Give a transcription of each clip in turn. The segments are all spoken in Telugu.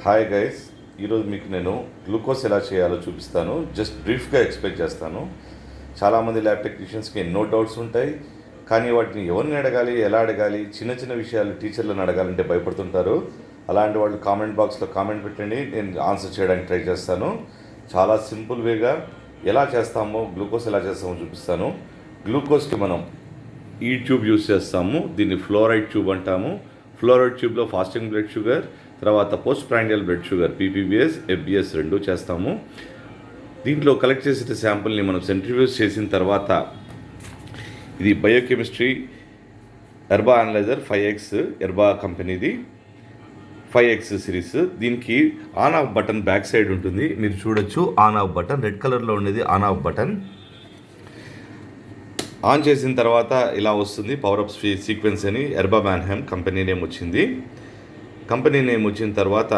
హాయ్ గైస్, ఈరోజు మీకు నేను గ్లూకోజ్ ఎలా చేయాలో చూపిస్తాను. జస్ట్ బ్రీఫ్గా ఎక్స్ప్లెయిన్ చేస్తాను. చాలామంది ల్యాబ్ టెక్నీషియన్స్కి ఎన్నో డౌట్స్ ఉంటాయి, కానీ వాటిని ఎవరిని అడగాలి, ఎలా అడగాలి, చిన్న చిన్న విషయాలు టీచర్లను అడగాలంటే భయపడుతుంటారు. అలాంటి వాళ్ళు కామెంట్ బాక్స్లో కామెంట్ పెట్టండి, నేను ఆన్సర్ చేయడానికి ట్రై చేస్తాను. చాలా సింపుల్ వేగా ఎలా చేస్తామో, గ్లూకోజ్ ఎలా చేస్తామో చూపిస్తాను. గ్లూకోజ్కి మనం ఈ ట్యూబ్ యూస్ చేస్తాము. దీన్ని ఫ్లోరైడ్ ట్యూబ్ అంటాము. ఫ్లోరైడ్ ట్యూబ్లో ఫాస్టింగ్ బ్లడ్ షుగర్, తర్వాత post prandial blood sugar పీపీబీఎస్, FBS రెండు చేస్తాము. దీంట్లో కలెక్ట్ చేసిన శాంపుల్ని మనం సెంట్రిఫ్యూజ్ చేసిన తర్వాత ఇది బయోకెమిస్ట్రీ ఎర్బా అనలైజర్ 5X ఎర్బా కంపెనీది 5X సిరీస్. దీనికి on off button back side ఉంటుంది, మీరు చూడొచ్చు. ఆన్ ఆఫ్ బటన్ రెడ్ కలర్లో ఉండేది ఆన్ ఆఫ్ బటన్. ఆన్ చేసిన తర్వాత ఇలా వస్తుంది, పవర్ అప్ సీక్వెన్స్ అని ఎర్బా మ్యాన్హెమ్ కంపెనీ నేమ్ వచ్చింది. కంపెనీ నేమ్ వచ్చిన తర్వాత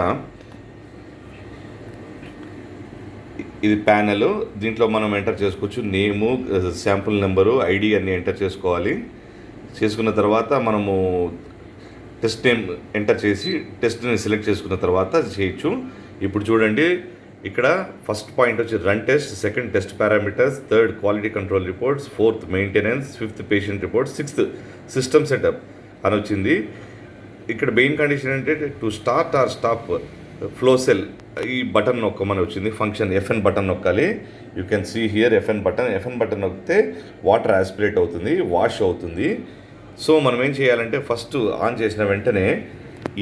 ఇది ప్యానెల్. దీంట్లో మనం ఎంటర్ చేసుకోవచ్చు. నేము, శాంపుల్ నెంబరు, ఐడి అన్నీ ఎంటర్ చేసుకోవాలి. చేసుకున్న తర్వాత మనము టెస్ట్ నేమ్ ఎంటర్ చేసి టెస్ట్ని సెలెక్ట్ చేసుకున్న తర్వాత చేయొచ్చు. ఇప్పుడు చూడండి, ఇక్కడ ఫస్ట్ పాయింట్ వచ్చి run test, second test parameters, third quality control reports, fourth maintenance, fifth patient reports, sixth system setup అని వచ్చింది. ఇక్కడ మెయిన్ కండిషన్ ఏంటంటే to start or stop flow cell, ఈ బటన్ నొక్కమని వచ్చింది. ఫంక్షన్ FN బటన్ నొక్కాలి. You can see here FN button నొక్కితే వాటర్ యాస్పిరేట్ అవుతుంది, వాష్ అవుతుంది. సో మనం ఏం చేయాలంటే ఫస్ట్ ఆన్ చేసిన వెంటనే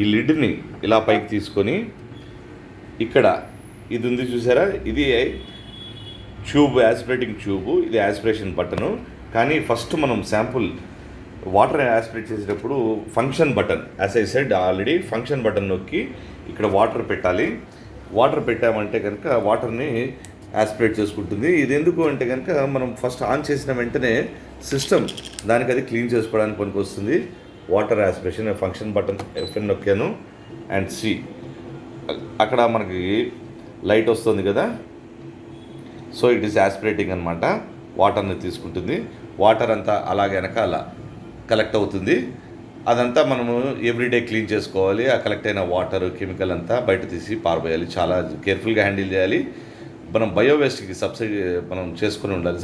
ఈ లిడ్ని ఇలా పైకి తీసుకొని ఇక్కడ ఇది ఉంది చూసారా, ఇది ట్యూబ్, యాస్పిరేటింగ్ ట్యూబు, ఇది యాస్పిరేషన్ బటను. కానీ ఫస్ట్ మనం శాంపుల్ వాటర్ యాస్పిరేట్ చేసేటప్పుడు function button, as I said already, function button నొక్కి ఇక్కడ వాటర్ పెట్టాలి. వాటర్ పెట్టామంటే కనుక వాటర్ని యాస్పిరేట్ చేసుకుంటుంది. ఇది ఎందుకు అంటే కనుక మనం ఫస్ట్ ఆన్ చేసిన వెంటనే సిస్టమ్ దానికి అది క్లీన్ చేసుకోవడానికి పనికి వస్తుంది. Water aspiration function button FN నొక్కాను అండ్ సి, అక్కడ మనకి లైట్ వస్తుంది కదా. సో ఇట్ ఈస్ యాస్పిరేటింగ్ అనమాట, వాటర్ని తీసుకుంటుంది. వాటర్ అంతా అలాగే వెనకాల కలెక్ట్ అవుతుంది. అదంతా మనము ఎవ్రీడే క్లీన్ చేసుకోవాలి. ఆ కలెక్ట్ అయిన వాటర్, కెమికల్ అంతా బయట తీసి పారబోయాలి. చాలా కేర్ఫుల్గా హ్యాండిల్ చేయాలి. మనం బయో వేస్ట్కి మనం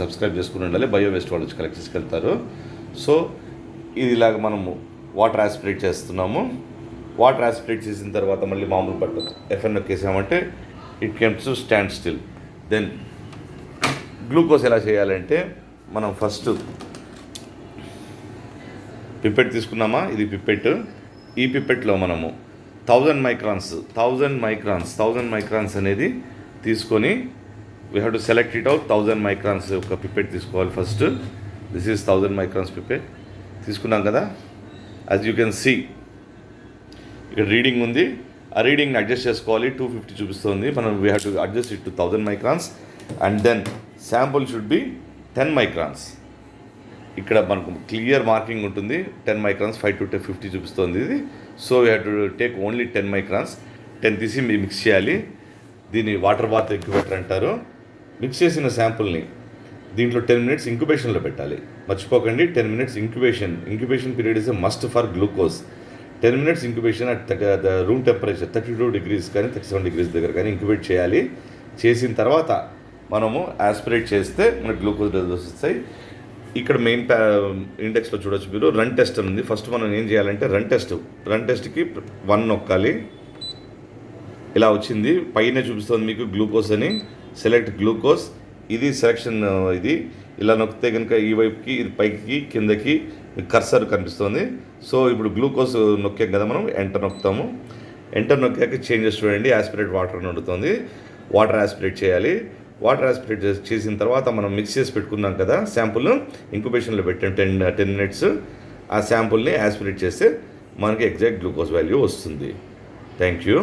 సబ్స్క్రైబ్ చేసుకుని ఉండాలి. బయో వేస్ట్ వాళ్ళు వచ్చి కలెక్ట్ చేసుకెళ్తారు. సో ఇది ఇలాగ మనము వాటర్ యాస్పిరేట్ చేస్తున్నాము. వాటర్ యాస్పిరేట్ చేసిన తర్వాత మళ్ళీ మామూలు బట్టన్ FN నొక్కేసామంటే it comes to stand still. Then glucose ఎలా చేయాలంటే మనం ఫస్ట్ పిపెట్ తీసుకున్నామా, ఇది పిపెట్. ఈ పిపెట్లో మనము 1000 మైక్రాన్స్ అనేది తీసుకొని we have to select it out. 1000 microns ఒక పిపెట్ తీసుకోవాలి first. This is 1000 microns pipette తీసుకున్నాం కదా. యాజ్ యూ కెన్ సీ ఇక్కడ రీడింగ్ ఉంది. ఆ రీడింగ్ని అడ్జస్ట్ చేసుకోవాలి. 250 చూపిస్తుంది. మనం we have to adjust it to 1000 microns and then sample should be 10 microns. ఇక్కడ మనకు క్లియర్ మార్కింగ్ ఉంటుంది. 10 మైక్రాన్స్, 5 to 50 చూపిస్తుంది ఇది. So we have to take only 10 microns. 10 తీసి మిక్స్ చేయాలి. దీన్ని వాటర్ బాత్ ఇంక్యుబేటర్ అంటారు. మిక్స్ చేసిన శాంపుల్ని దీంట్లో 10 minutes ఇంక్యుబేషన్లో పెట్టాలి. మర్చిపోకండి, 10 minutes incubation period is a must for glucose. 10 minutes incubation at the room temperature 32 degrees కానీ 37 degrees దగ్గర కానీ ఇంక్యుబేట్ చేయాలి. చేసిన తర్వాత మనము యాస్పిరేట్ చేస్తే మనకు గ్లూకోజ్ లెవెల్స్ వస్తాయి. ఇక్కడ మెయిన్ ఇండెక్స్లో చూడొచ్చు మీరు, రన్ టెస్ట్ అని ఉంది. ఫస్ట్ మనం ఏం చేయాలంటే రన్ టెస్ట్కి 1 నొక్కాలి. ఇలా వచ్చింది, పైన చూపిస్తుంది మీకు గ్లూకోజ్ అని. సెలెక్ట్ గ్లూకోజ్, ఇది సెలెక్షన్. ఇది ఇలా నొక్కితే కనుక ఈ వైపుకి, ఇది పైకి, కిందకి కర్సర్ కనిపిస్తుంది. సో ఇప్పుడు గ్లూకోజ్ నొక్కాం కదా, మనం ఎంటర్ నొక్కుతాము. ఎంటర్ నొక్కాక చేంజెస్ చూడండి, యాస్పిరేట్ వాటర్ అని ఉంటుంది. వాటర్ యాస్పిరేట్ చేయాలి. వాటర్ యాస్పిరేట్ చేసిన తర్వాత మనం మిక్స్ చేసి పెట్టుకున్నాం కదా శాంపుల్, ఇంక్యుబేషన్లో పెట్టాం 10 minutes. ఆ శాంపుల్ని యాస్పిరేట్ చేస్తే మనకి ఎగ్జాక్ట్ గ్లూకోజ్ వాల్యూ వస్తుంది. Thank you.